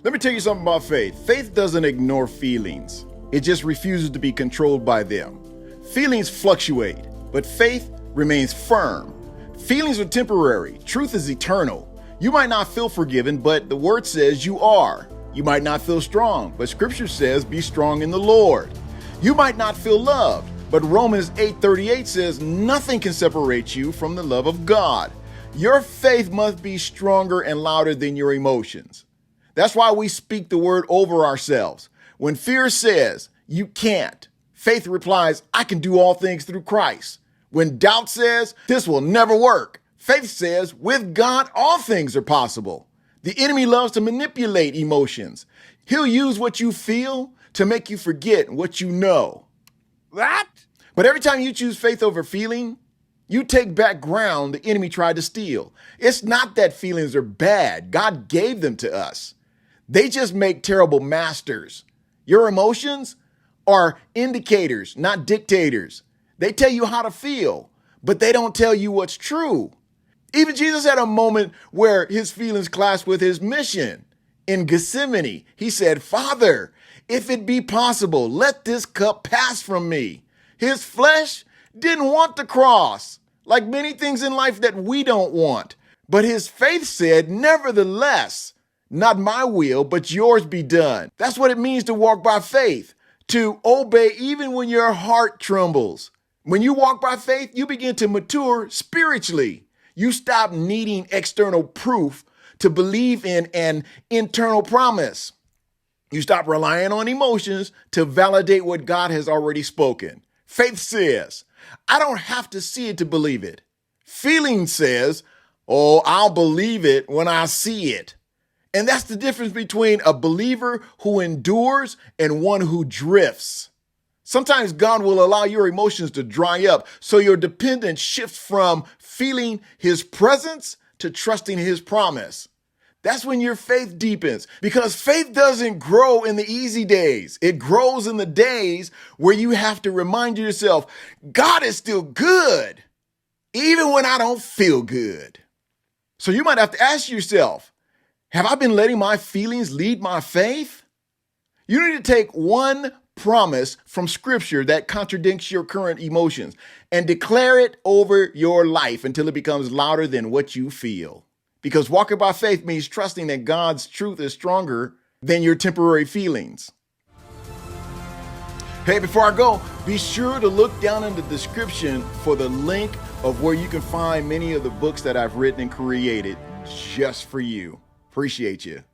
Let me tell you something about faith. Faith doesn't ignore feelings. It just refuses to be controlled by them. Feelings fluctuate, but faith remains firm. Feelings are temporary. Truth is eternal. You might not feel forgiven, but the word says you are. You might not feel strong, but scripture says be strong in the Lord. You might not feel loved, but Romans 8:38 says nothing can separate you from the love of God. Your faith must be stronger and louder than your emotions. That's why we speak the word over ourselves. When fear says, you can't, faith replies, I can do all things through Christ. When doubt says, this will never work, faith says, with God, all things are possible. The enemy loves to manipulate emotions. He'll use what you feel to make you forget what you know. What? But every time you choose faith over feeling, you take back ground the enemy tried to steal. It's not that feelings are bad. God gave them to us. They just make terrible masters. Your emotions are indicators, not dictators. They tell you how to feel, but they don't tell you what's true. Even Jesus had a moment where his feelings clashed with his mission. In Gethsemane, he said, Father, if it be possible, let this cup pass from me. His flesh didn't want the cross, like many things in life that we don't want. But his faith said, nevertheless, not my will, but yours be done. That's what it means to walk by faith, to obey even when your heart trembles. When you walk by faith, you begin to mature spiritually. You stop needing external proof to believe in an internal promise. You stop relying on emotions to validate what God has already spoken. Faith says, I don't have to see it to believe it. Feeling says, oh, I'll believe it when I see it. And that's the difference between a believer who endures and one who drifts. Sometimes God will allow your emotions to dry up so your dependence shifts from feeling his presence to trusting his promise. That's when your faith deepens, because faith doesn't grow in the easy days. It grows in the days where you have to remind yourself, God is still good, even when I don't feel good. So you might have to ask yourself, have I been letting my feelings lead my faith? You need to take one promise from scripture that contradicts your current emotions and declare it over your life until it becomes louder than what you feel. Because walking by faith means trusting that God's truth is stronger than your temporary feelings. Hey, before I go, be sure to look down in the description for the link of where you can find many of the books that I've written and created just for you. Appreciate you.